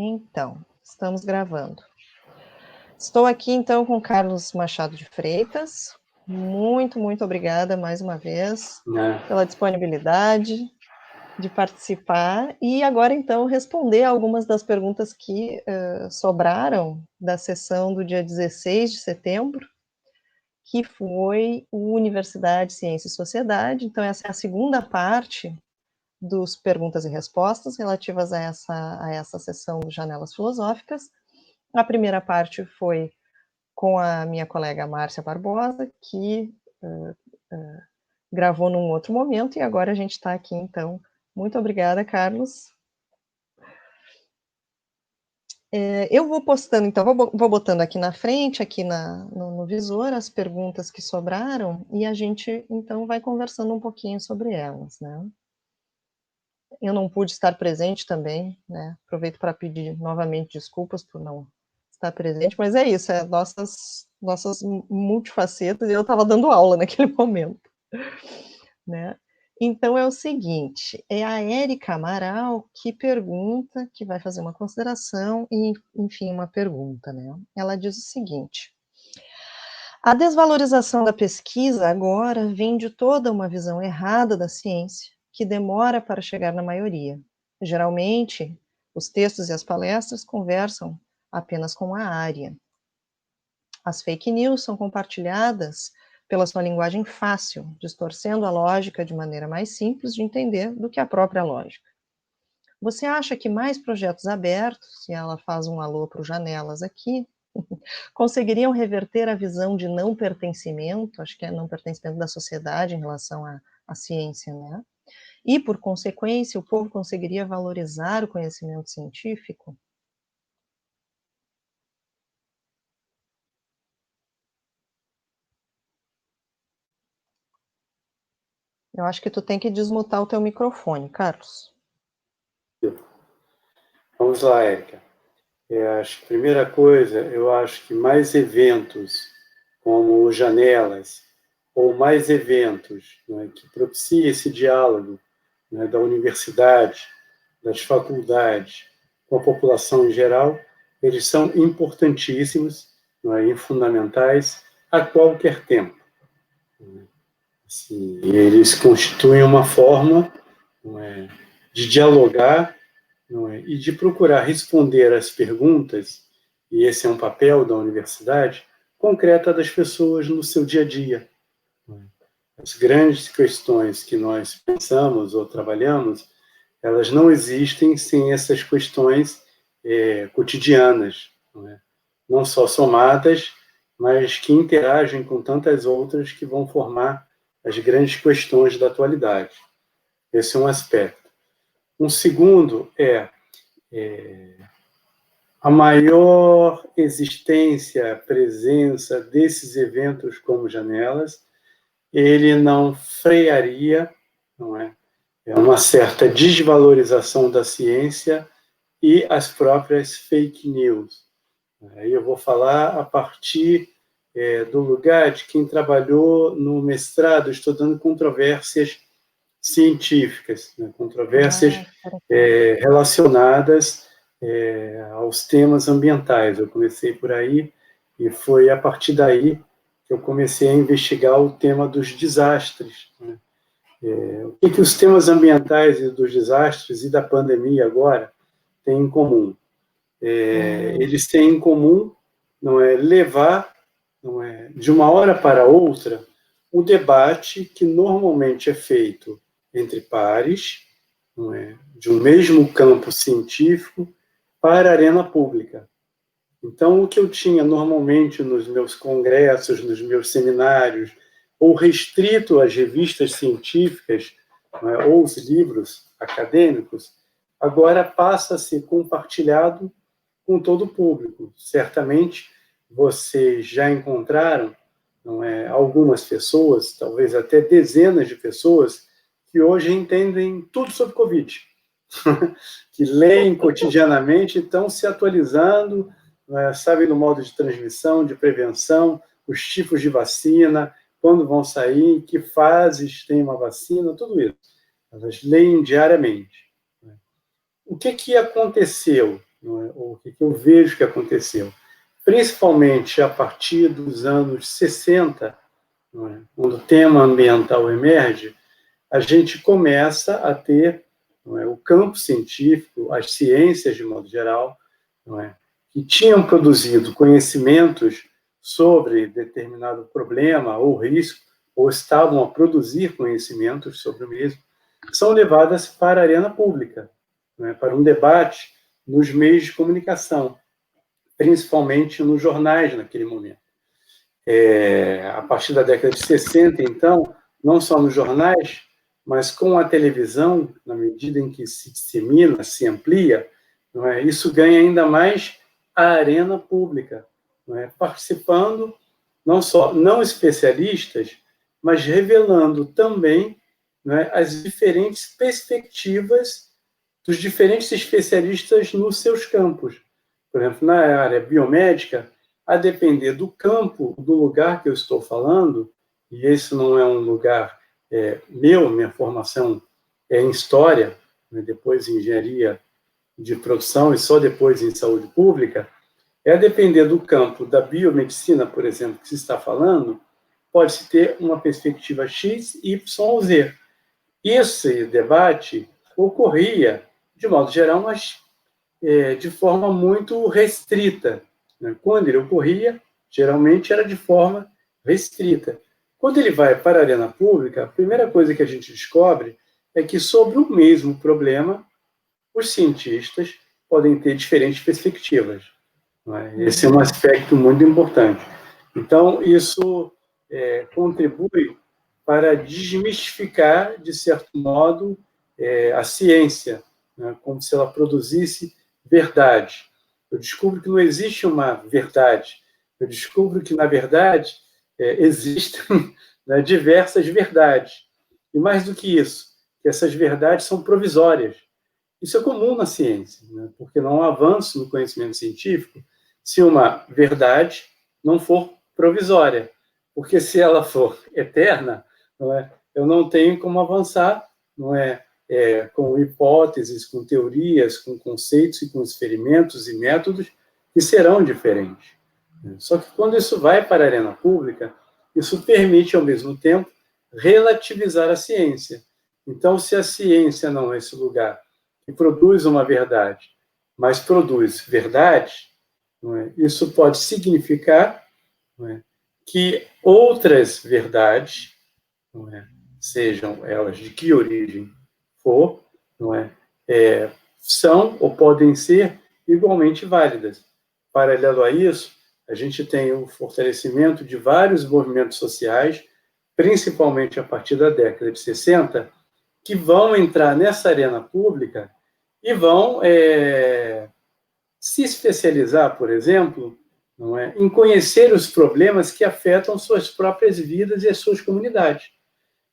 Então, estamos gravando. Estou aqui, então, com Carlos Machado de Freitas. Muito obrigada, mais uma vez, pela disponibilidade de participar. E agora, então, responder algumas das perguntas que sobraram da sessão do dia 16 de setembro, que foi o Universidade, Ciência e Sociedade. Então, essa é a segunda parte dos perguntas e respostas relativas a essa sessão de Janelas Filosóficas. A primeira parte foi com a minha colega Márcia Barbosa, que gravou num outro momento, e agora a gente está aqui, então. Muito obrigada, Carlos. Eu vou postando, então, vou botando aqui na frente, aqui no visor, as perguntas que sobraram, e a gente, então, vai conversando um pouquinho sobre elas, né? Eu não pude estar presente também, né? Aproveito para pedir novamente desculpas por não estar presente, mas é isso, nossas multifacetas, e eu estava dando aula naquele momento, né? Então é o seguinte, é a Érica Amaral que pergunta, que vai fazer uma consideração e, enfim, uma pergunta, né? Ela diz o seguinte: a desvalorização da pesquisa agora vem de toda uma visão errada da ciência, que demora para chegar na maioria. Geralmente, os textos e as palestras conversam apenas com a área. As fake news são compartilhadas pela sua linguagem fácil, distorcendo a lógica de maneira mais simples de entender do que a própria lógica. Você acha que mais projetos abertos, e ela faz um alô para o Janelas aqui, conseguiriam reverter a visão de não pertencimento, acho que é não pertencimento da sociedade em relação à ciência, né? E, por consequência, o povo conseguiria valorizar o conhecimento científico? Eu acho que tu tem que desmutar o teu microfone, Carlos. Vamos lá, Érica. Acho que a primeira coisa, eu acho que mais eventos como Janelas, ou mais eventos, né, que propiciem esse diálogo, né, da universidade, das faculdades, com a população em geral, eles são importantíssimos, né, e fundamentais a qualquer tempo. Assim, eles constituem uma forma, não é, de dialogar, não é, e de procurar responder às perguntas, e esse é um papel da universidade, concreta das pessoas no seu dia a dia. As grandes questões que nós pensamos ou trabalhamos, elas não existem sem essas questões cotidianas, não só somadas, mas que interagem com tantas outras que vão formar as grandes questões da atualidade. Esse é um aspecto. Um segundo é a maior existência, presença desses eventos como Janelas, ele não frearia, não é? Uma certa desvalorização da ciência e as próprias fake news. Aí eu vou falar a partir do lugar de quem trabalhou no mestrado estudando controvérsias científicas, né? Controvérsias relacionadas aos temas ambientais. Eu comecei por aí e foi a partir daí que eu comecei a investigar o tema dos desastres, né? O que os temas ambientais e dos desastres e da pandemia agora têm em comum? Eles têm em comum, não é, levar, não é, de uma hora para outra, o debate que normalmente é feito entre pares, não é, de um mesmo campo científico, para a arena pública. Então, o que eu tinha normalmente nos meus congressos, nos meus seminários, ou restrito às revistas científicas, né, ou os livros acadêmicos, agora passa a ser compartilhado com todo o público. Certamente, vocês já encontraram, não é, algumas pessoas, talvez até dezenas de pessoas, que hoje entendem tudo sobre Covid, que leem cotidianamente, estão se atualizando, sabem do modo de transmissão, de prevenção, os tipos de vacina, quando vão sair, que fases tem uma vacina, tudo isso. Elas leem diariamente. O que aconteceu, não é? Ou o que eu vejo que aconteceu. Principalmente a partir dos anos 60, não é? Quando o tema ambiental emerge, a gente começa a ter, não é, o campo científico, as ciências de modo geral, não é, que tinham produzido conhecimentos sobre determinado problema ou risco, ou estavam a produzir conhecimentos sobre o mesmo, são levadas para a arena pública, não é, para um debate nos meios de comunicação, principalmente nos jornais naquele momento. A partir da década de 60, então, não só nos jornais, mas com a televisão, na medida em que se dissemina, se amplia, não é? Isso ganha ainda mais a arena pública, não é? Participando não só não especialistas, mas revelando também, não é, as diferentes perspectivas dos diferentes especialistas nos seus campos. Por exemplo, na área biomédica, a depender do campo, do lugar que eu estou falando, e esse não é um lugar minha formação é em História, né, depois em Engenharia de Produção e só depois em Saúde Pública, a depender do campo da biomedicina, por exemplo, que se está falando, pode-se ter uma perspectiva X, Y ou Z. Esse debate ocorria, de modo geral, mas de forma muito restrita. Né? Quando ele ocorria, geralmente era de forma restrita. Quando ele vai para a arena pública, a primeira coisa que a gente descobre é que sobre o mesmo problema, os cientistas podem ter diferentes perspectivas. Não é? Esse é um aspecto muito importante. Então, isso contribui para desmistificar, de certo modo, a ciência, né? Como se ela produzisse verdade. Eu descubro que não existe uma verdade. Eu descubro que, na verdade, existem, né, diversas verdades. E mais do que isso, que essas verdades são provisórias. Isso é comum na ciência, né? Porque não há avanço no conhecimento científico se uma verdade não for provisória. Porque se ela for eterna, não é, eu não tenho como avançar, não é, com hipóteses, com teorias, com conceitos e com experimentos e métodos que serão diferentes. Só que quando isso vai para a arena pública, isso permite, ao mesmo tempo, relativizar a ciência. Então, se a ciência não é esse lugar que produz uma verdade, mas produz verdade, não é? Isso pode significar, não é, que outras verdades, não é, sejam elas de que origem for, não é, são ou podem ser igualmente válidas. Paralelo a isso, a gente tem o fortalecimento de vários movimentos sociais, principalmente a partir da década de 60, que vão entrar nessa arena pública e vão se especializar, por exemplo, não é, em conhecer os problemas que afetam suas próprias vidas e as suas comunidades.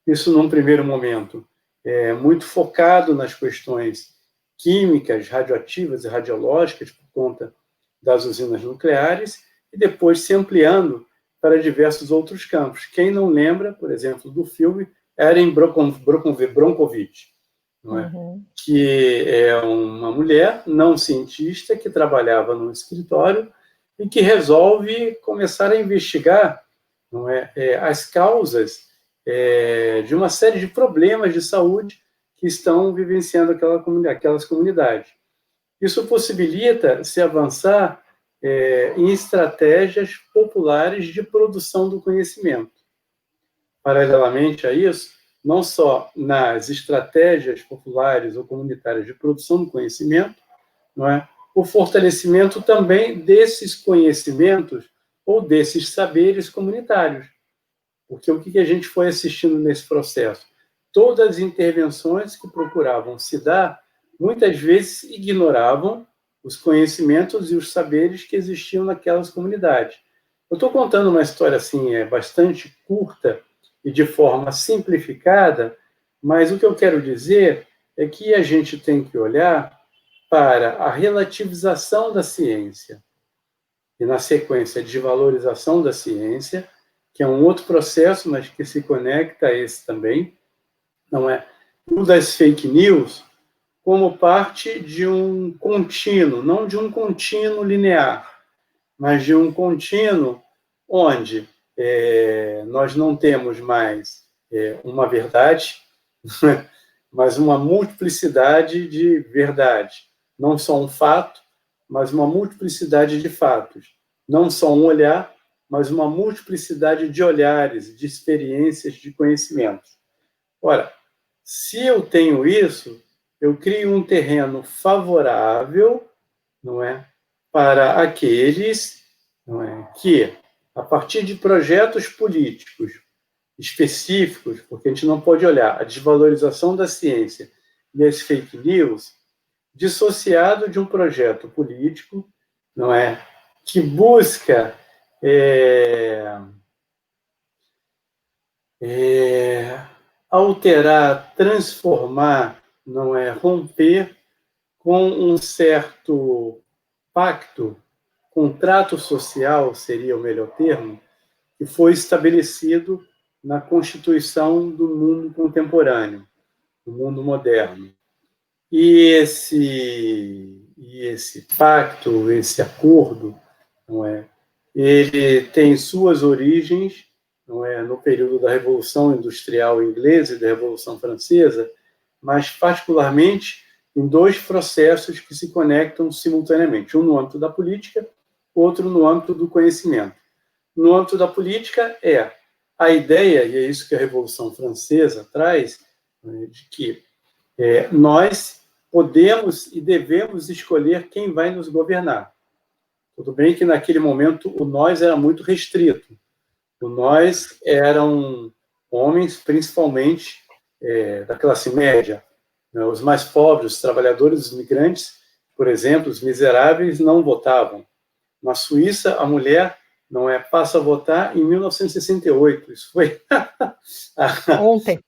Isso, num primeiro momento, é muito focado nas questões químicas, radioativas e radiológicas, por conta das usinas nucleares, e depois se ampliando para diversos outros campos. Quem não lembra, por exemplo, do filme Erin Brockovich, não é? Que é uma mulher não cientista que trabalhava num escritório e que resolve começar a investigar, não é, as causas de uma série de problemas de saúde que estão vivenciando aquelas comunidades. Isso possibilita se avançar em estratégias populares de produção do conhecimento. Paralelamente a isso, não só nas estratégias populares ou comunitárias de produção do conhecimento, não é, o fortalecimento também desses conhecimentos ou desses saberes comunitários. Porque o que a gente foi assistindo nesse processo? Todas as intervenções que procuravam se dar, muitas vezes ignoravam os conhecimentos e os saberes que existiam naquelas comunidades. Eu estou contando uma história assim, bastante curta e de forma simplificada, mas o que eu quero dizer é que a gente tem que olhar para a relativização da ciência e, na sequência, de valorização da ciência, que é um outro processo, mas que se conecta a esse também, não é? O das fake news, como parte de um contínuo, não de um contínuo linear, mas de um contínuo onde nós não temos mais uma verdade, mas uma multiplicidade de verdade. Não só um fato, mas uma multiplicidade de fatos. Não só um olhar, mas uma multiplicidade de olhares, de experiências, de conhecimentos. Ora, se eu tenho isso, eu crio um terreno favorável, não é, para aqueles, não é, que, a partir de projetos políticos específicos, porque a gente não pode olhar a desvalorização da ciência e as fake news dissociado de um projeto político, não é, que busca alterar, transformar, não é, romper com um certo pacto, contrato social seria o melhor termo, que foi estabelecido na constituição do mundo contemporâneo, do mundo moderno. E esse pacto, esse acordo, não é, ele tem suas origens, não é, no período da Revolução Industrial Inglesa e da Revolução Francesa, mas particularmente em dois processos que se conectam simultaneamente, um no âmbito da política, outro no âmbito do conhecimento. No âmbito da política é a ideia, e é isso que a Revolução Francesa traz, né, de que nós podemos e devemos escolher quem vai nos governar. Tudo bem que naquele momento o nós era muito restrito. O nós eram homens, principalmente da classe média, né? Os mais pobres, os trabalhadores, os imigrantes, por exemplo, os miseráveis não votavam. Na Suíça, a mulher passa a votar em 1968. Isso foi Ontem.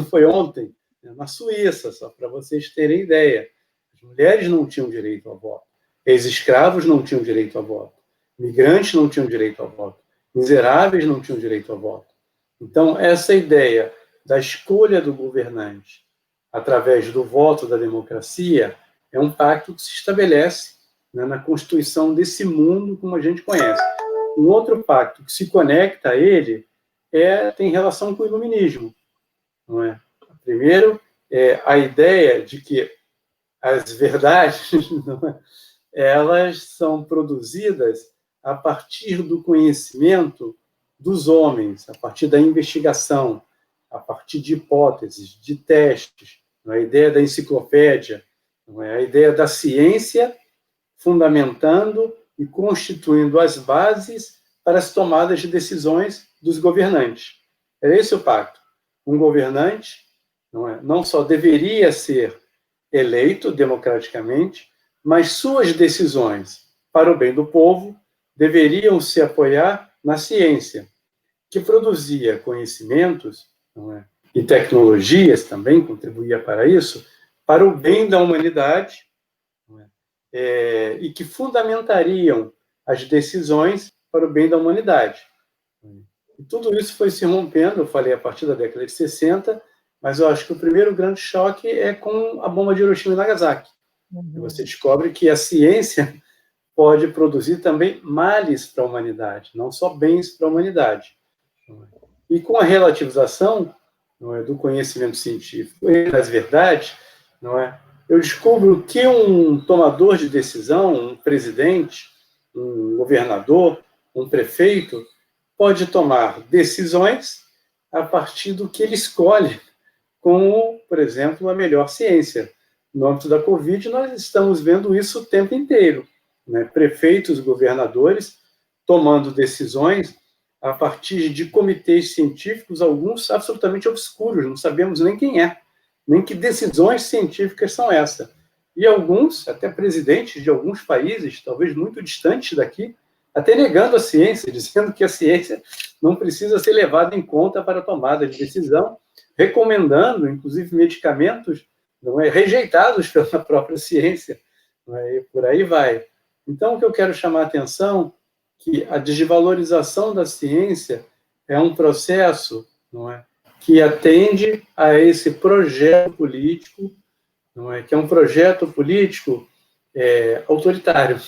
Foi ontem, na Suíça, só para vocês terem ideia. As mulheres não tinham direito ao voto. Ex-escravos não tinham direito ao voto. Migrantes não tinham direito ao voto. Miseráveis não tinham direito ao voto. Então, essa ideia da escolha do governante através do voto da democracia é um pacto que se estabelece, né, na constituição desse mundo como a gente conhece. Um outro pacto que se conecta a ele tem relação com o iluminismo. Não é? Primeiro, a ideia de que as verdades elas são produzidas a partir do conhecimento dos homens, a partir da investigação, a partir de hipóteses, de testes, não é? A ideia da enciclopédia, não é? A ideia da ciência fundamentando e constituindo as bases para as tomadas de decisões dos governantes. Era esse o pacto. Um governante não só deveria ser eleito democraticamente, mas suas decisões para o bem do povo deveriam se apoiar na ciência, que produzia conhecimentos e tecnologias também, contribuía para isso, para o bem da humanidade, e que fundamentariam as decisões para o bem da humanidade. E tudo isso foi se rompendo, eu falei, a partir da década de 60, mas eu acho que o primeiro grande choque é com a bomba de Hiroshima e Nagasaki. Você descobre que a ciência pode produzir também males para a humanidade, não só bens para a humanidade. E com a relativização do conhecimento científico e das verdades, eu descubro que um tomador de decisão, um presidente, um governador, um prefeito, pode tomar decisões a partir do que ele escolhe como, por exemplo, a melhor ciência. No âmbito da Covid, nós estamos vendo isso o tempo inteiro, né? Prefeitos, governadores, tomando decisões a partir de comitês científicos, alguns absolutamente obscuros, não sabemos nem quem é, nem que decisões científicas são essas. E alguns, até presidentes de alguns países, talvez muito distantes daqui, até negando a ciência, dizendo que a ciência não precisa ser levada em conta para a tomada de decisão, recomendando, inclusive, medicamentos rejeitados pela própria ciência, e por aí vai. Então, o que eu quero chamar a atenção é que a desvalorização da ciência é um processo que atende a esse projeto político não é? Que é um projeto político autoritário,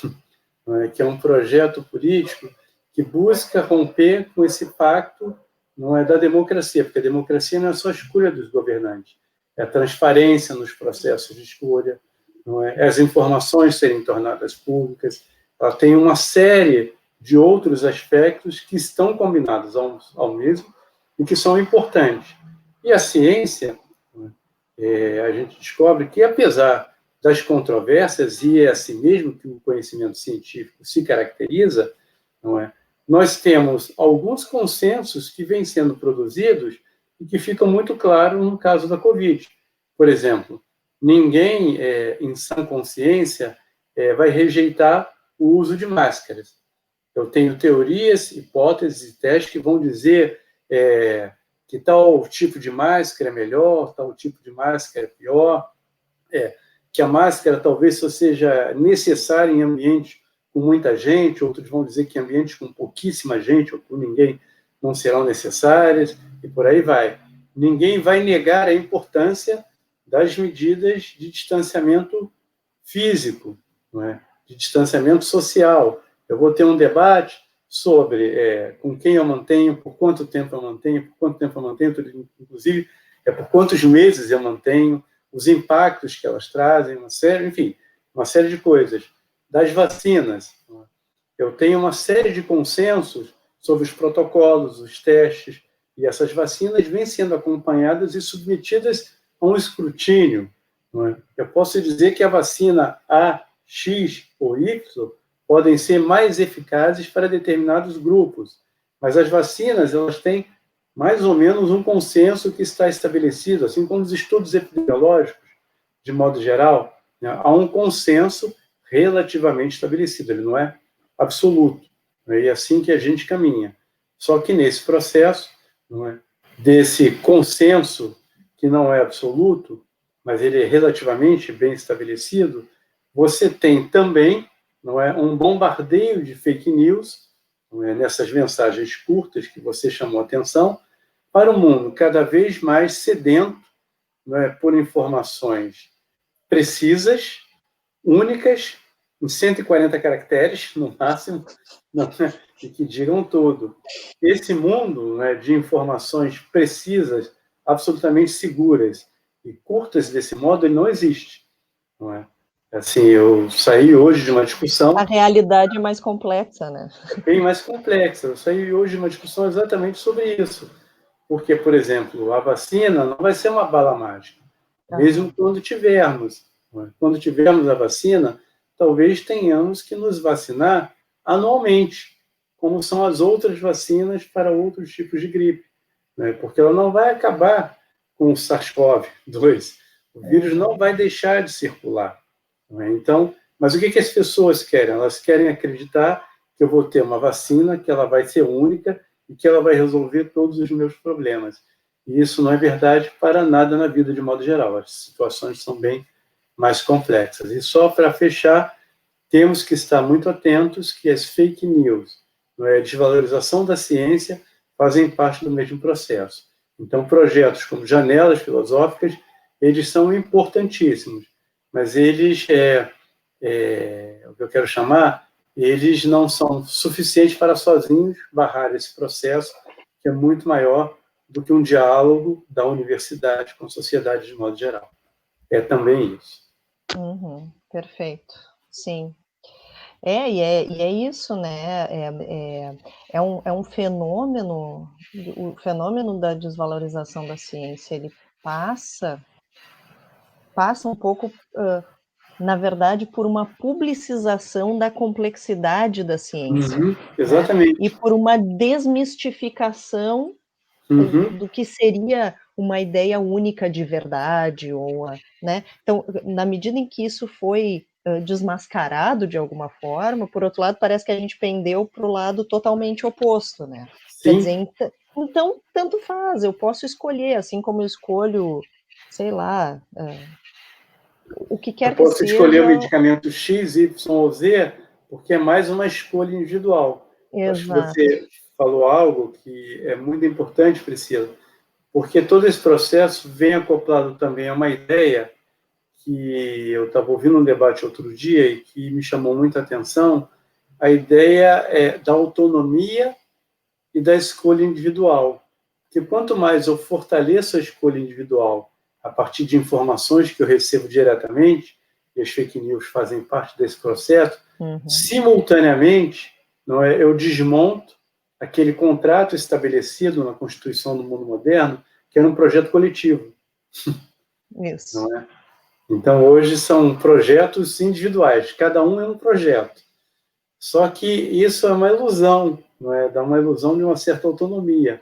não é? Que é um projeto político que busca romper com esse pacto, não é, da democracia, porque a democracia não é só a escolha dos governantes, é a transparência nos processos de escolha, não é? As informações serem tornadas públicas, ela tem uma série de outros aspectos que estão combinados ao mesmo e que são importantes. E a ciência, a gente descobre que, apesar das controvérsias, e é assim mesmo que o conhecimento científico se caracteriza, não é? Nós temos alguns consensos que vêm sendo produzidos e que ficam muito claros no caso da Covid. Por exemplo, ninguém, em sã consciência, vai rejeitar o uso de máscaras. Eu tenho teorias, hipóteses e testes que vão dizer que tal tipo de máscara é melhor, tal tipo de máscara é pior, que a máscara talvez só seja necessária em ambientes com muita gente, outros vão dizer que ambientes com pouquíssima gente ou com ninguém não serão necessárias, e por aí vai. Ninguém vai negar a importância das medidas de distanciamento físico, não é? De distanciamento social. Eu vou ter um debate sobre com quem eu mantenho, por quanto tempo eu mantenho, inclusive por quantos meses eu mantenho, os impactos que elas trazem, uma série de coisas. Das vacinas, eu tenho uma série de consensos sobre os protocolos, os testes, e essas vacinas vêm sendo acompanhadas e submetidas a um escrutínio. Não é? Eu posso dizer que a vacina A, X ou Y podem ser mais eficazes para determinados grupos, mas as vacinas, elas têm mais ou menos um consenso que está estabelecido, assim como os estudos epidemiológicos, de modo geral, né, há um consenso relativamente estabelecido, ele não é absoluto, né, e é assim que a gente caminha. Só que nesse processo, não é, desse consenso que não é absoluto, mas ele é relativamente bem estabelecido, você tem também, não é, um bombardeio de fake news, não é, nessas mensagens curtas que você chamou a atenção, para um mundo cada vez mais sedento, não é, por informações precisas, únicas, em 140 caracteres, no máximo, não é, e que digam tudo. Esse mundo, né, de informações precisas, absolutamente seguras e curtas desse modo, ele não existe. Não é? Assim, eu saí hoje de uma discussão... A realidade é mais complexa, né? É bem mais complexa. Eu saí hoje de uma discussão exatamente sobre isso. Porque, por exemplo, a vacina não vai ser uma bala mágica. Mesmo quando tivermos. Quando tivermos a vacina, talvez tenhamos que nos vacinar anualmente, como são as outras vacinas para outros tipos de gripe, né? Porque ela não vai acabar com o SARS-CoV-2. O vírus não vai deixar de circular. Né? Então, mas o que as pessoas querem? Elas querem acreditar que eu vou ter uma vacina, que ela vai ser única e que ela vai resolver todos os meus problemas. E isso não é verdade para nada na vida de modo geral. As situações são bem mais complexas. E só para fechar, temos que estar muito atentos que as fake news, não é, a desvalorização da ciência, fazem parte do mesmo processo. Então, projetos como Janelas Filosóficas, eles são importantíssimos, mas eles, o que eu quero chamar, eles não são suficientes para sozinhos barrar esse processo, que é muito maior do que um diálogo da universidade com a sociedade de modo geral. É também isso. Perfeito, sim. E é isso, né? É um fenômeno, o fenômeno da desvalorização da ciência, ele passa um pouco, na verdade, por uma publicização da complexidade da ciência. Exatamente. Né? E por uma desmistificação do que seria uma ideia única de verdade, né? Então, na medida em que isso foi desmascarado de alguma forma, por outro lado, parece que a gente pendeu para o lado totalmente oposto, né? Sim. Quer dizer, então, tanto faz, eu posso escolher, assim como eu escolho, sei lá, o que quer que seja... Eu posso escolher o medicamento X, Y ou Z, porque é mais uma escolha individual. Acho que você falou algo que é muito importante, Priscila, porque todo esse processo vem acoplado também a uma ideia que eu estava ouvindo um debate outro dia e que me chamou muita atenção, a ideia é da autonomia e da escolha individual. Porque quanto mais eu fortaleço a escolha individual a partir de informações que eu recebo diretamente, e as fake news fazem parte desse processo, simultaneamente, não é, eu desmonto aquele contrato estabelecido na Constituição do mundo moderno, que era um projeto coletivo. Isso. Não é? Então, hoje são projetos individuais, cada um é um projeto. Só que isso é uma ilusão, não é? Dá uma ilusão de uma certa autonomia,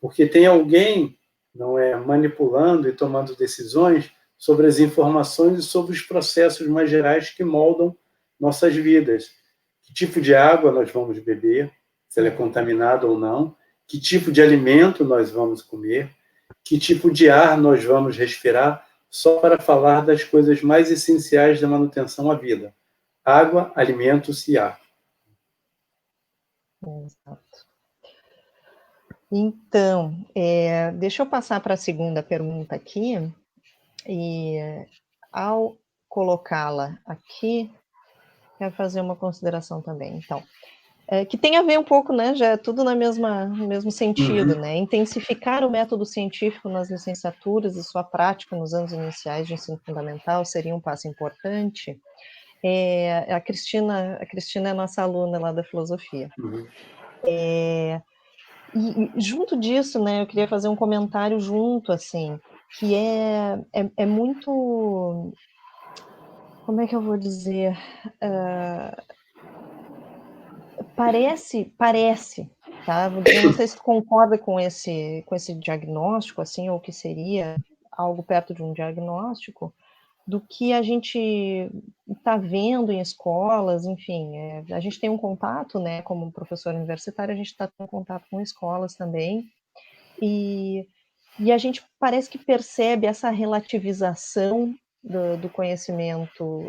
porque tem alguém, não é, manipulando e tomando decisões sobre as informações e sobre os processos mais gerais que moldam nossas vidas. Que tipo de água nós vamos beber, se ela é contaminada ou não, que tipo de alimento nós vamos comer, que tipo de ar nós vamos respirar, só para falar das coisas mais essenciais da manutenção à vida: água, alimentos e ar. Exato. Então, deixa eu passar para a segunda pergunta aqui, e ao colocá-la aqui, quero fazer uma consideração também. Então, que tem a ver um pouco, né, já é tudo no mesmo sentido, né, intensificar o método científico nas licenciaturas e sua prática nos anos iniciais de ensino fundamental seria um passo importante. A Cristina é nossa aluna lá da filosofia. E junto disso, né, eu queria fazer um comentário junto, assim, que é muito, como é que eu vou dizer, parece, tá? Eu não sei se tu concorda com esse diagnóstico, assim, ou que seria algo perto de um diagnóstico, do que a gente está vendo em escolas, enfim, a gente tem um contato, né, como professor universitário, a gente está tendo contato com escolas também, e a gente parece que percebe essa relativização do conhecimento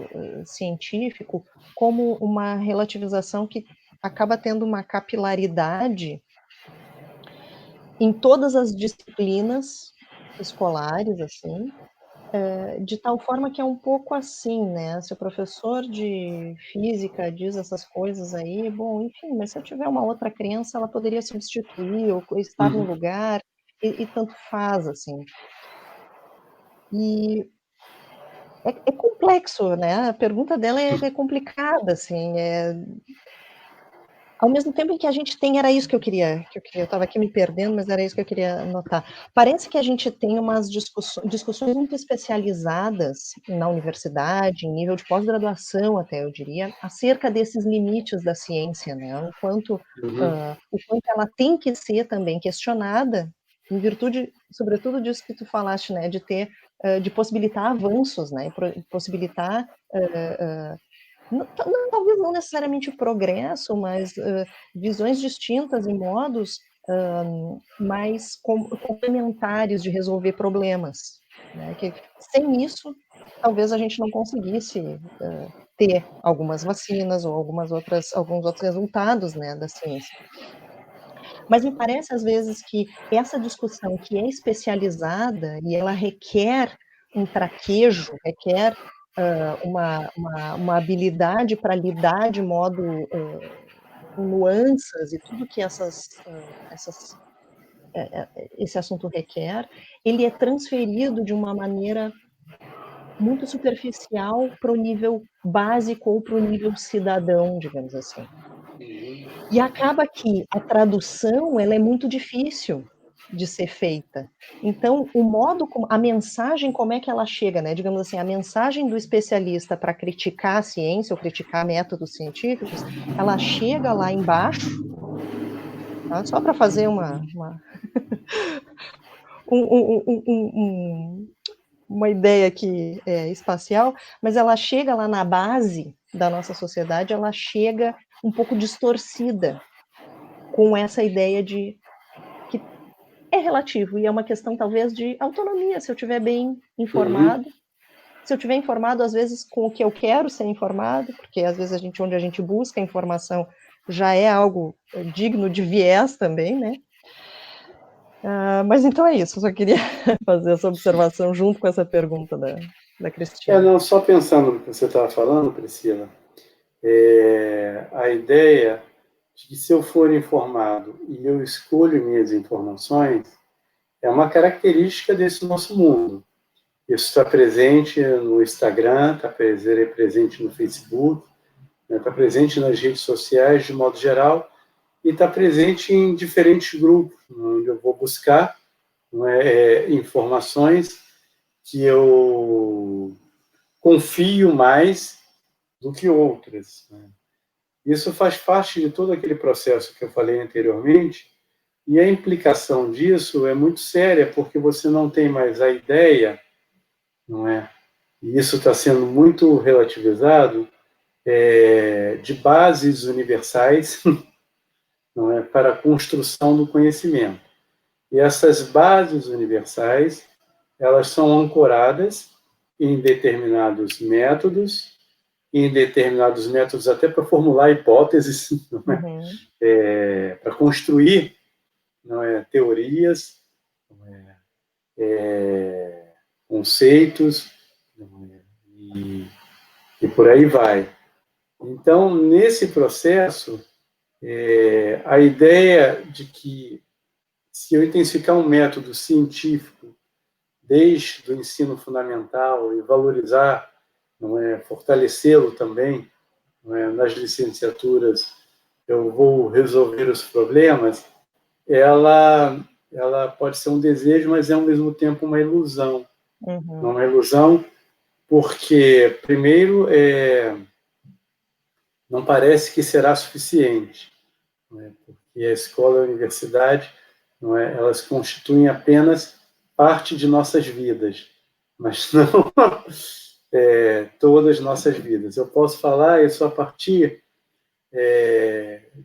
científico como uma relativização que acaba tendo uma capilaridade em todas as disciplinas escolares, assim, de tal forma que é um pouco assim, né? Se o professor de física diz essas coisas aí, bom, enfim, mas se eu tiver uma outra crença, ela poderia substituir ou estar no lugar, e tanto faz, assim. E é complexo, né? A pergunta dela é complicada, assim, ao mesmo tempo em que a gente tem, era isso que eu queria, eu estava aqui me perdendo, mas era isso que eu queria anotar. Parece que a gente tem umas discussões muito especializadas na universidade, em nível de pós-graduação até, eu diria, acerca desses limites da ciência, né? O quanto ela tem que ser também questionada, em virtude, sobretudo disso que tu falaste, né? De ter, de possibilitar avanços, né? Possibilitar talvez não necessariamente o progresso, mas visões distintas e modos mais complementares de resolver problemas, né? Que sem isso, talvez a gente não conseguisse ter algumas vacinas ou alguns outros resultados, né, da ciência. Mas me parece, às vezes, que essa discussão que é especializada e ela requer um traquejo, requer uma habilidade para lidar de modo com nuances e tudo que esse assunto requer, ele é transferido de uma maneira muito superficial para o nível básico ou para o nível cidadão, digamos assim. E acaba que a tradução, ela é muito difícil de ser feita. Então, o modo como a mensagem, como é que ela chega, né? Digamos assim, a mensagem do especialista para criticar a ciência ou criticar métodos científicos, ela chega lá embaixo, tá? Só para fazer uma ideia aqui espacial, mas ela chega lá na base da nossa sociedade, ela chega um pouco distorcida com essa ideia de que é relativo, e é uma questão talvez de autonomia, se eu estiver bem informado, se eu estiver informado às vezes com o que eu quero ser informado, porque às vezes onde a gente busca informação já é algo digno de viés também, né? Mas então é isso, eu só queria fazer essa observação junto com essa pergunta da Cristina. Não, só pensando no que você estava falando, Priscila, a ideia de que se eu for informado e eu escolho minhas informações é uma característica desse nosso mundo. Isso está presente no Instagram, está presente no Facebook, está presente nas redes sociais de modo geral e está presente em diferentes grupos, onde eu vou buscar informações que eu confio mais do que outras. Isso faz parte de todo aquele processo que eu falei anteriormente, e a implicação disso é muito séria, porque você não tem mais a ideia, não é? E isso está sendo muito relativizado, de bases universais, não é, para a construção do conhecimento. E essas bases universais, elas são ancoradas em determinados métodos até para formular hipóteses, não é? Para construir, não é, teorias, não é, conceitos, não é, e por aí vai. Então, nesse processo, a ideia de que se eu intensificar um método científico desde o ensino fundamental e valorizar, não é, fortalecê-lo também, não é, nas licenciaturas, eu vou resolver os problemas, ela pode ser um desejo, mas é ao mesmo tempo uma ilusão. Não é uma ilusão porque, primeiro, não parece que será suficiente, não é? Porque a escola e a universidade, não é, elas constituem apenas parte de nossas vidas, mas não todas as nossas vidas. Eu posso falar isso a partir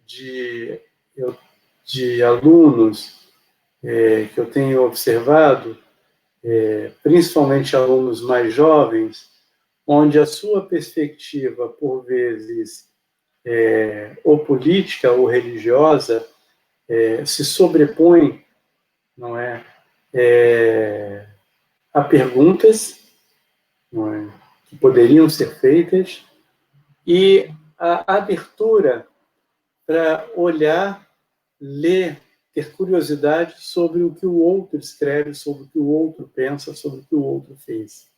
de alunos que eu tenho observado, principalmente alunos mais jovens, onde a sua perspectiva, por vezes, ou política ou religiosa, se sobrepõe, não é, a perguntas, não é, que poderiam ser feitas, e a abertura para olhar, ler, ter curiosidade sobre o que o outro escreve, sobre o que o outro pensa, sobre o que o outro fez.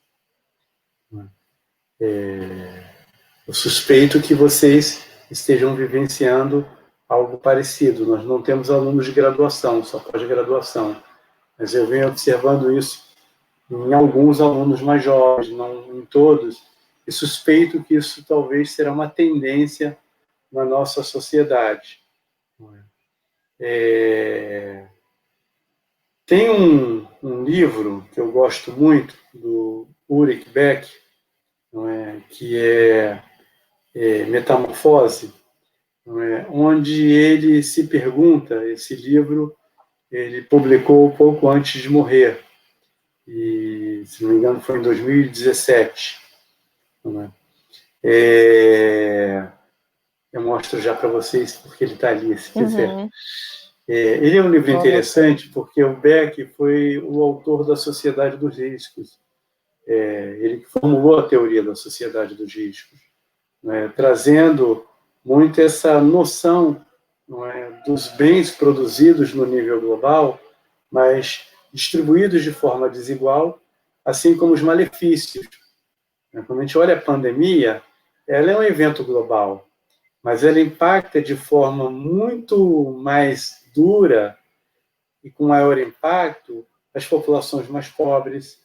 Eu suspeito que vocês estejam vivenciando algo parecido. Nós não temos alunos de graduação, só pós-graduação, mas eu venho observando isso em alguns alunos mais jovens, não em todos, e suspeito que isso talvez será uma tendência na nossa sociedade. Tem um livro que eu gosto muito, do Ulrich Beck, não é, que é Metamorfose, não é, onde ele se pergunta, esse livro ele publicou pouco antes de morrer, e, se não me engano, foi em 2017. Não é? Eu mostro já para vocês, porque ele está ali, se quiser. Ele é um livro interessante, porque o Beck foi o autor da Sociedade dos Riscos. Ele formulou a teoria da Sociedade dos Riscos, né, trazendo muito essa noção, não é, dos bens produzidos no nível global, mas distribuídos de forma desigual, assim como os malefícios. Quando a gente olha a pandemia, ela é um evento global, mas ela impacta de forma muito mais dura e com maior impacto as populações mais pobres,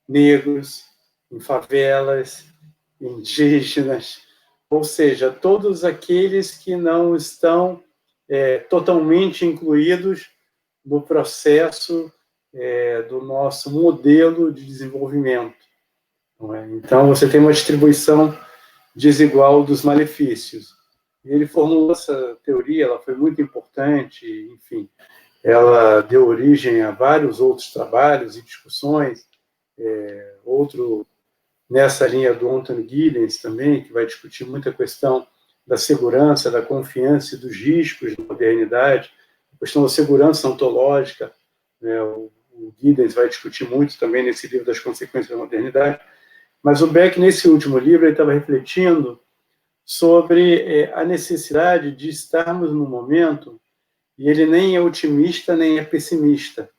negros, em favelas, indígenas, ou seja, todos aqueles que não estão totalmente incluídos no processo do nosso modelo de desenvolvimento. Não é? Então, você tem uma distribuição desigual dos malefícios. E ele formulou essa teoria, ela foi muito importante, enfim, ela deu origem a vários outros trabalhos e discussões, outro nessa linha do Anthony Giddens também, que vai discutir muita questão da segurança, da confiança e dos riscos da modernidade, a questão da segurança ontológica, né? O o Giddens vai discutir muito também nesse livro das consequências da modernidade, mas o Beck, nesse último livro, ele estava refletindo sobre a necessidade de estarmos num momento, e ele nem é otimista, nem é pessimista,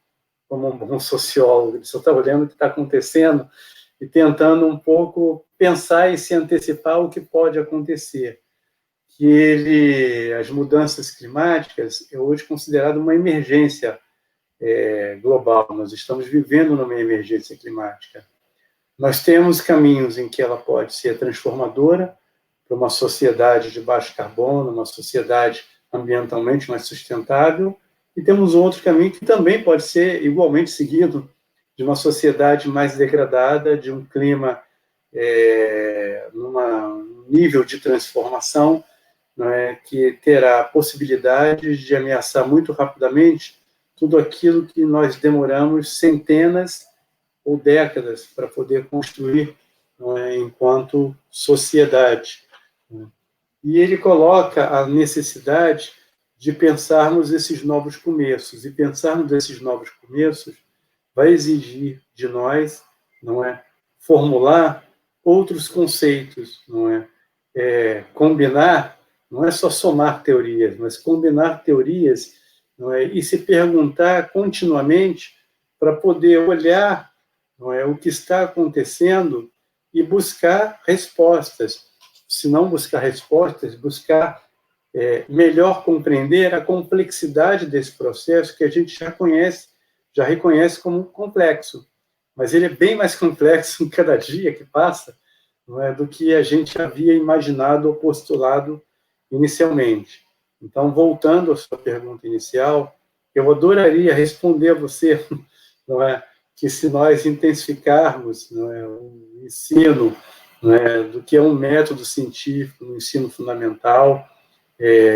como um bom sociólogo, ele só está olhando o que está acontecendo e tentando um pouco pensar e se antecipar o que pode acontecer. Que as mudanças climáticas é hoje considerado uma emergência global, nós estamos vivendo numa emergência climática. Nós temos caminhos em que ela pode ser transformadora para uma sociedade de baixo carbono, uma sociedade ambientalmente mais sustentável, e temos outro caminho que também pode ser igualmente seguido, de uma sociedade mais degradada, de um clima num nível de transformação, não é, que terá possibilidades de ameaçar muito rapidamente tudo aquilo que nós demoramos centenas ou décadas para poder construir, não é, enquanto sociedade. E ele coloca a necessidade de pensarmos esses novos começos, e pensarmos esses novos começos vai exigir de nós, não é, formular outros conceitos, não é, combinar, não é só somar teorias, mas combinar teorias, não é, e se perguntar continuamente para poder olhar, não é, o que está acontecendo e buscar respostas. Se não buscar respostas, buscar melhor compreender a complexidade desse processo que a gente já reconhece como complexo. Mas ele é bem mais complexo em cada dia que passa, não é, do que a gente havia imaginado ou postulado inicialmente. Então, voltando à sua pergunta inicial, eu adoraria responder a você, não é, que se nós intensificarmos, não é, o ensino, não é, do que é um método científico no ensino fundamental,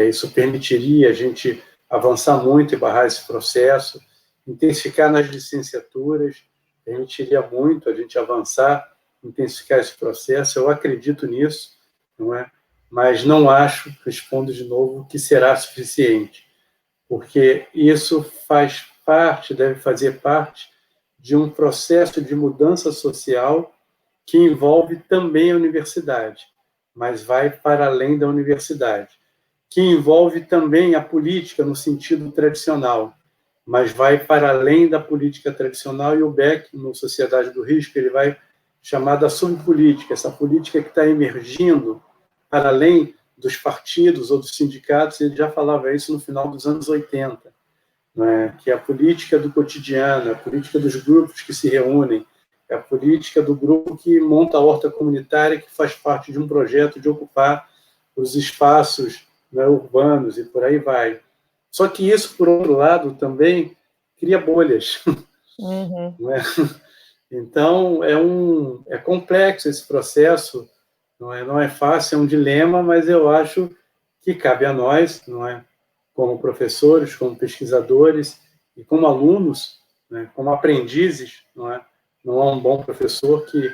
isso permitiria a gente avançar muito e barrar esse processo, intensificar nas licenciaturas, permitiria muito a gente avançar, intensificar esse processo. Eu acredito nisso, não é? Mas não acho, respondo de novo, que será suficiente, porque isso faz parte, deve fazer parte de um processo de mudança social que envolve também a universidade, mas vai para além da universidade, que envolve também a política no sentido tradicional, mas vai para além da política tradicional, e o Beck, no Sociedade do Risco, ele vai chamar da subpolítica, essa política que está emergindo para além dos partidos ou dos sindicatos. Ele já falava isso no final dos anos 80, né, que é a política do cotidiano, a política dos grupos que se reúnem, é a política do grupo que monta a horta comunitária, que faz parte de um projeto de ocupar os espaços, né, urbanos, e por aí vai. Só que isso, por outro lado, também cria bolhas. Uhum. Não é? Então, é complexo esse processo, não é fácil, é um dilema, mas eu acho que cabe a nós, não é, como professores, como pesquisadores e como alunos, né, como aprendizes, não há um bom professor que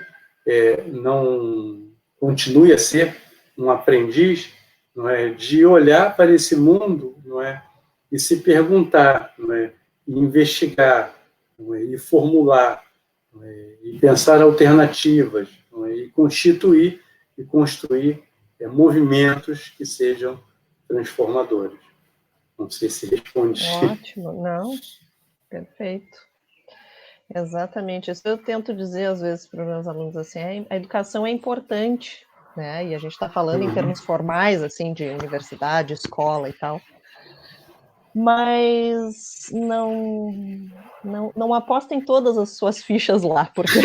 não continue a ser um aprendiz, não é, de olhar para esse mundo, não é, e se perguntar, não é, e investigar, não é, e formular, não é, e pensar alternativas, não é, e constituir e construir movimentos que sejam transformadores. Não sei se responde. Ótimo, não, perfeito. Exatamente, isso eu tento dizer às vezes para os meus alunos assim, a educação é importante, né? E a gente está falando em termos formais, assim, de universidade, escola e tal, mas não apostem todas as suas fichas lá, porque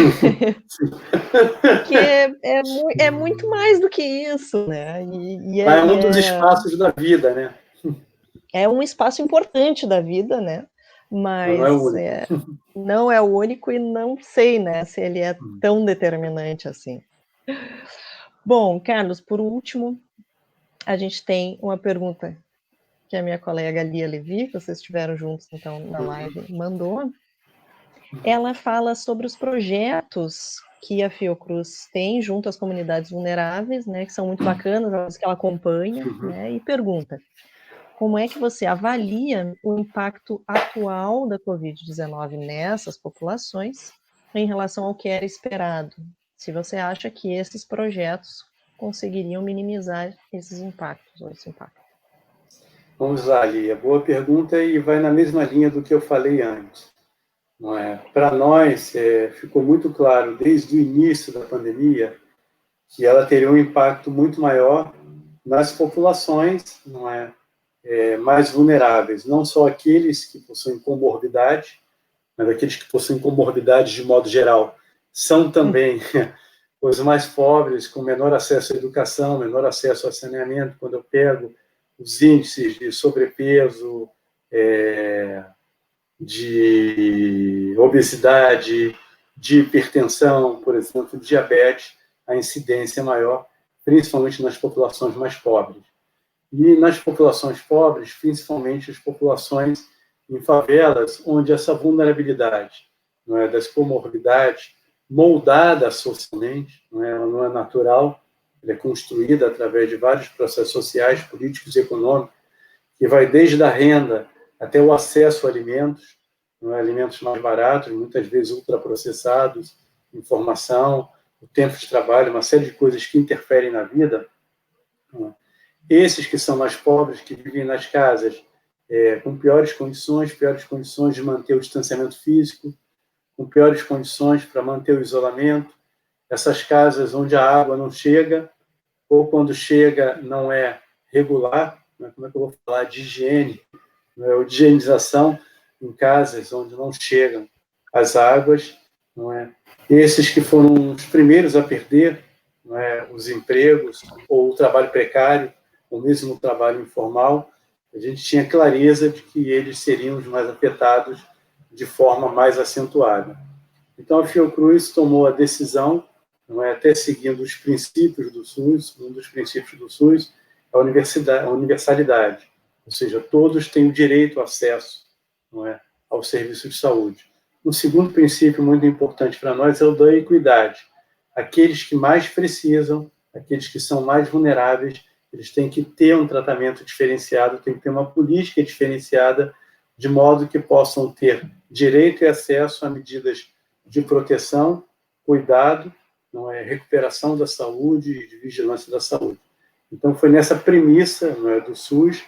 é muito mais do que isso, né? É um dos espaços da vida, né? É um espaço importante da vida, né? Mas não é o único. Não é o único, e não sei, né, se ele é tão determinante assim. Bom, Carlos, por último, a gente tem uma pergunta que a minha colega Lia Levi, que vocês estiveram juntos então na live, mandou. Ela fala sobre os projetos que a Fiocruz tem junto às comunidades vulneráveis, né, que são muito bacanas, que ela acompanha, né, e pergunta: como é que você avalia o impacto atual da Covid-19 nessas populações em relação ao que era esperado? Se você acha que esses projetos conseguiriam minimizar esses impactos, ou esse impacto. Vamos lá, Lia. Boa pergunta e vai na mesma linha do que eu falei antes. Não é? Para nós, ficou muito claro desde o início da pandemia que ela teria um impacto muito maior nas populações, não é? Mais vulneráveis, não só aqueles que possuem comorbidade, mas aqueles que possuem comorbidade de modo geral, são também os mais pobres, com menor acesso à educação, menor acesso ao saneamento. Quando eu pego os índices de sobrepeso, de obesidade, de hipertensão, por exemplo, diabetes, a incidência é maior, principalmente nas populações mais pobres. E nas populações pobres, principalmente as populações em favelas, onde essa vulnerabilidade, não é, das comorbidades, moldada socialmente, ela não é natural, ela é construída através de vários processos sociais, políticos e econômicos, que vai desde a renda até o acesso a alimentos, não é, alimentos mais baratos, muitas vezes ultraprocessados, informação, o tempo de trabalho, uma série de coisas que interferem na vida. Não é? Esses que são mais pobres, que vivem nas casas com piores condições de manter o distanciamento físico, com piores condições para manter o isolamento, essas casas onde a água não chega, ou quando chega não é regular, né? Como é que eu vou falar de higiene, né? Ou de higienização em casas onde não chegam as águas, não é? Esses que foram os primeiros a perder, não é, os empregos ou o trabalho precário, ou mesmo o trabalho informal, a gente tinha clareza de que eles seriam os mais afetados de forma mais acentuada. Então, a Fiocruz tomou a decisão, não é, até seguindo os princípios do SUS, um dos princípios do SUS é a universalidade, ou seja, todos têm o direito ao acesso, não é, ao serviço de saúde. Um segundo princípio muito importante para nós é o da equidade. Aqueles que mais precisam, aqueles que são mais vulneráveis, eles têm que ter um tratamento diferenciado, têm que ter uma política diferenciada, de modo que possam ter direito e acesso a medidas de proteção, cuidado, não é, recuperação da saúde e de vigilância da saúde. Então, foi nessa premissa, não é, do SUS,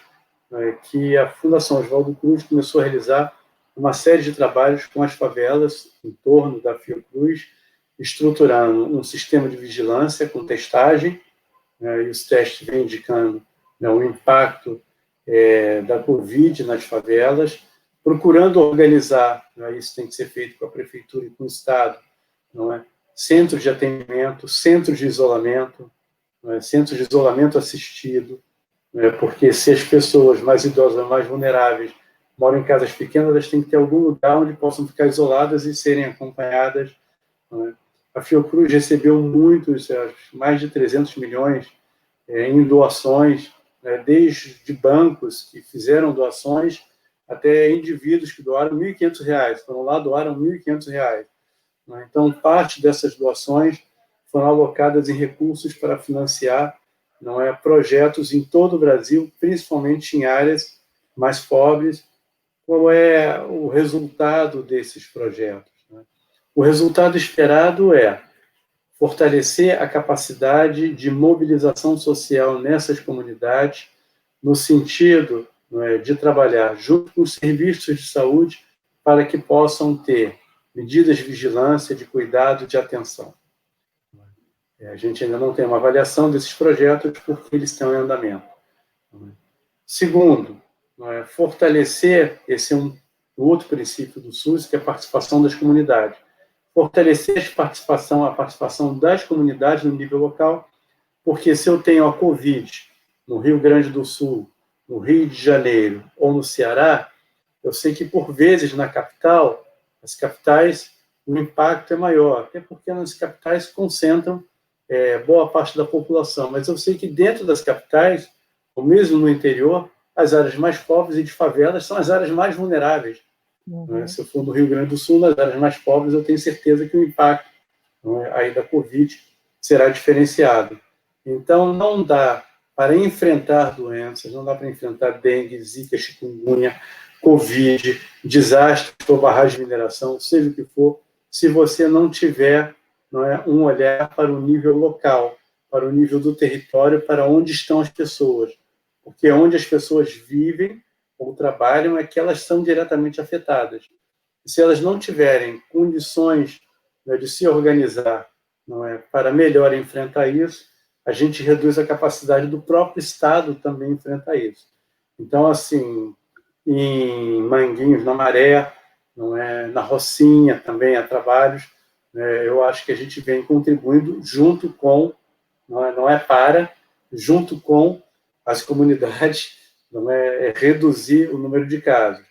não é, que a Fundação Oswaldo Cruz começou a realizar uma série de trabalhos com as favelas em torno da Fiocruz, estruturando um sistema de vigilância com testagem, né, e os testes vêm indicando, né, o impacto da Covid nas favelas, procurando organizar, né, isso tem que ser feito com a prefeitura e com o Estado, não é? Centros de atendimento, centros de isolamento, não é? Centros de isolamento assistido, não é? Porque se as pessoas mais idosas, mais vulneráveis, moram em casas pequenas, elas têm que ter algum lugar onde possam ficar isoladas e serem acompanhadas. Não é? A Fiocruz recebeu muitos, mais de 300 milhões em doações, né, desde bancos que fizeram doações até indivíduos que doaram R$ 1.500, foram lá, doaram R$ 1.500. Né? Então, parte dessas doações foram alocadas em recursos para financiar, não é, projetos em todo o Brasil, principalmente em áreas mais pobres. Qual é o resultado desses projetos? Né? O resultado esperado é fortalecer a capacidade de mobilização social nessas comunidades, no sentido, não é, de trabalhar junto com os serviços de saúde para que possam ter medidas de vigilância, de cuidado, de atenção. A gente ainda não tem uma avaliação desses projetos porque eles estão em andamento. Segundo, não é, fortalecer, esse é um outro princípio do SUS, que é a participação das comunidades. Fortalecer a participação das comunidades no nível local, porque se eu tenho a Covid no Rio Grande do Sul, no Rio de Janeiro ou no Ceará, eu sei que, por vezes, na capital, as capitais, o impacto é maior, até porque nas capitais concentram boa parte da população, mas eu sei que dentro das capitais, ou mesmo no interior, as áreas mais pobres e de favelas são as áreas mais vulneráveis. Uhum. Se eu for no Rio Grande do Sul, nas áreas mais pobres, eu tenho certeza que o impacto, aí da Covid será diferenciado. Então, não dá para enfrentar doenças, não dá para enfrentar dengue, zika, chikungunya, covid, desastre por barragem de mineração, seja o que for, se você não tiver, não é, um olhar para o nível local, para o nível do território, para onde estão as pessoas. Porque onde as pessoas vivem ou trabalham é que elas são diretamente afetadas. E se elas não tiverem condições, né, de se organizar, não é, para melhor enfrentar isso, a gente reduz a capacidade do próprio Estado também enfrentar isso. Então, assim, em Manguinhos, na Maré, não é, na Rocinha também há trabalhos, né, eu acho que a gente vem contribuindo junto com, não é para, junto com as comunidades, não é reduzir o número de casos.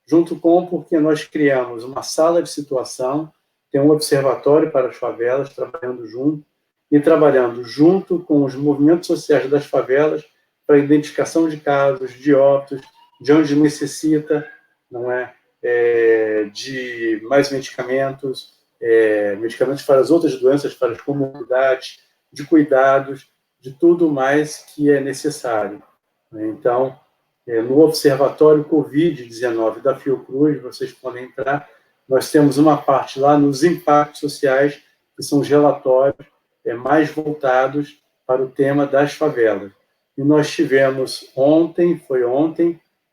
Junto com, porque nós criamos uma sala de situação, tem um observatório para as favelas, trabalhando junto, e trabalhando junto com os movimentos sociais das favelas para a identificação de casos, de óbitos, de onde necessita, não é, de mais medicamentos, medicamentos para as outras doenças, para as comunidades, de cuidados, de tudo mais que é necessário. Então, no Observatório Covid-19 da Fiocruz, vocês podem entrar, nós temos uma parte lá nos impactos sociais, que são os relatórios mais voltados para o tema das favelas. E nós tivemos ontem,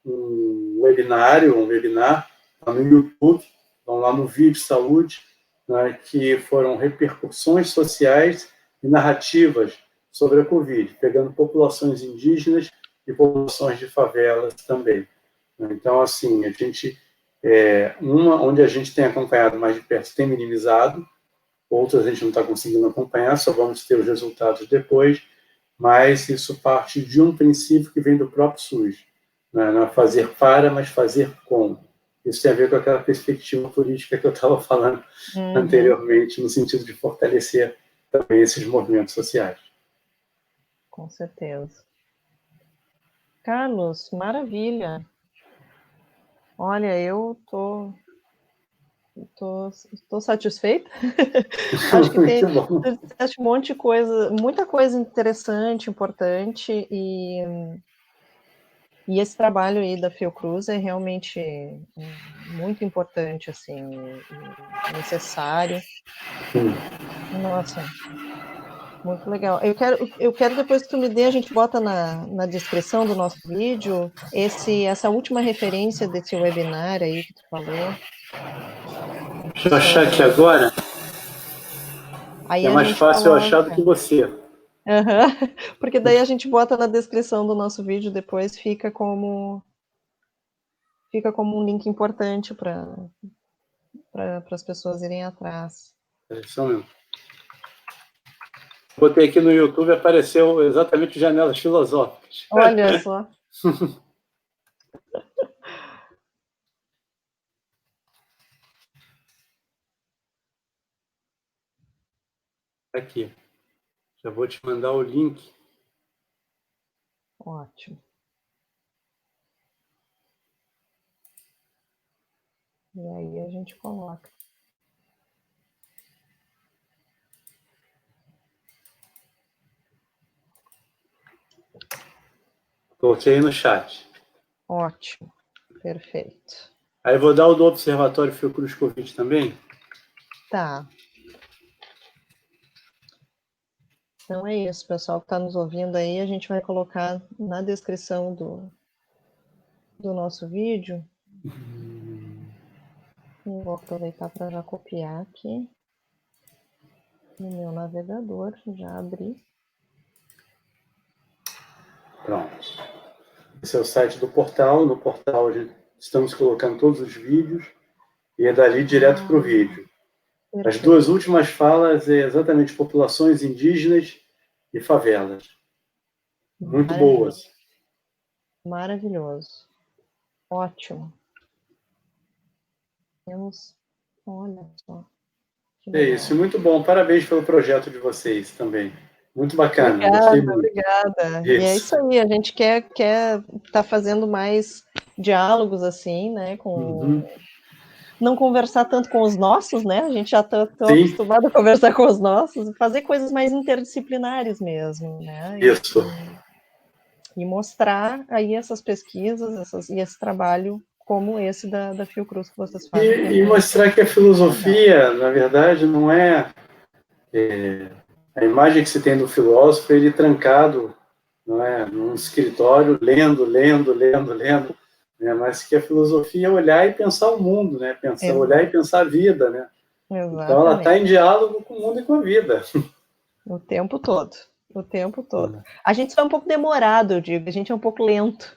um webinar lá no YouTube, então lá no Vídeo Saúde, né, que foram repercussões sociais e narrativas sobre a Covid, pegando populações indígenas e populações de favelas também. Então, assim, a gente, onde a gente tem acompanhado mais de perto tem minimizado, outras a gente não está conseguindo acompanhar, só vamos ter os resultados depois, mas isso parte de um princípio que vem do próprio SUS, né? Não é fazer para, mas fazer com. Isso tem a ver com aquela perspectiva política que eu estava falando anteriormente, no sentido de fortalecer também esses movimentos sociais. Com certeza. Carlos, maravilha. Olha, eu tô satisfeita. Acho que tem um monte de coisa, muita coisa interessante, importante, e esse trabalho aí da Fiocruz é realmente muito importante, assim, necessário. Nossa, muito legal. Eu quero depois que tu me dê, a gente bota na descrição do nosso vídeo essa última referência desse webinar aí que tu falou. Deixa eu achar aqui agora. Aí é mais fácil eu achar do que você. Porque daí a gente bota na descrição do nosso vídeo, depois fica como um link importante para as pessoas irem atrás. É isso mesmo. Botei aqui no YouTube, apareceu exatamente Janelas Filosóficas. Olha só. Aqui. Já vou te mandar o link. Ótimo. E aí a gente coloca. Coloquei aí no chat. Ótimo. Perfeito. Aí vou dar o do Observatório Fiocruz Covid também. Tá. Então é isso, pessoal que está nos ouvindo aí, a gente vai colocar na descrição do nosso vídeo. Eu vou aproveitar para já copiar aqui no meu navegador, já abri. Pronto. Esse é o site do portal. No portal estamos colocando todos os vídeos e é dali direto para o vídeo. Perfeito. As duas últimas falas é exatamente populações indígenas e favelas. Muito boas. Maravilhoso. Ótimo. Olha só. É isso, muito bom. Parabéns pelo projeto de vocês também. Muito bacana. Obrigada. Isso. E é isso aí, a gente quer tá fazendo mais diálogos assim, né, não conversar tanto com os nossos, né, a gente já tá acostumado a conversar com os nossos, fazer coisas mais interdisciplinares mesmo, né. Isso. e mostrar aí essas pesquisas e esse trabalho como esse da Fiocruz que vocês fazem. E mostrar que a filosofia, na verdade, não é a imagem que se tem do filósofo, ele trancado, não é, num escritório, lendo, né, mas que a filosofia é olhar e pensar o mundo, né, olhar e pensar a vida, né. Exatamente. Então ela está em diálogo com o mundo e com a vida. O tempo todo. O tempo todo. A gente só é um pouco demorado, eu digo, a gente é um pouco lento.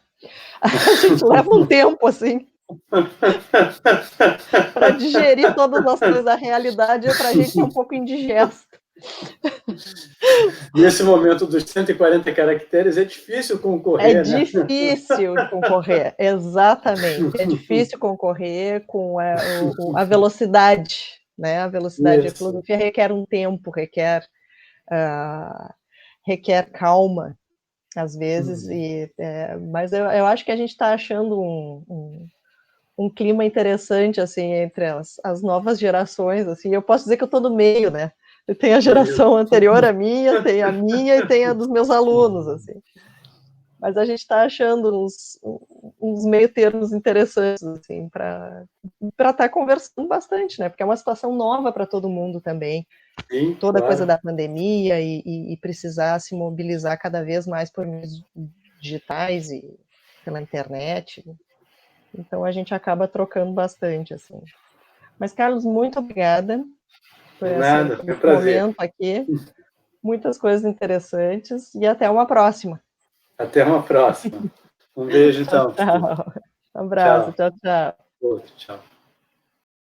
A gente leva um tempo, assim, para digerir todas as coisas. A realidade para a gente é um pouco indigesta. Nesse momento dos 140 caracteres é difícil concorrer, né? Difícil de concorrer, exatamente. É difícil concorrer com a velocidade, né? A velocidade. Isso. A filosofia requer um tempo, requer calma, às vezes, mas eu acho que a gente está achando um clima interessante, assim, entre as novas gerações, assim. Eu posso dizer que eu estou no meio, né? Tem a geração anterior à minha, tem a minha e tem a dos meus alunos, assim. Mas a gente está achando uns meio termos interessantes, assim, para estar conversando bastante, né? Porque é uma situação nova para todo mundo também. Sim, toda claro. Coisa da pandemia e precisar se mobilizar cada vez mais por meios digitais e pela internet. Então a gente acaba trocando bastante, assim. Mas, Carlos, muito obrigada por esse momento aqui. Muitas coisas interessantes e até uma próxima. Até uma próxima. Um beijo, então. Tchau. Um abraço. Tchau, tchau. Outro, tchau.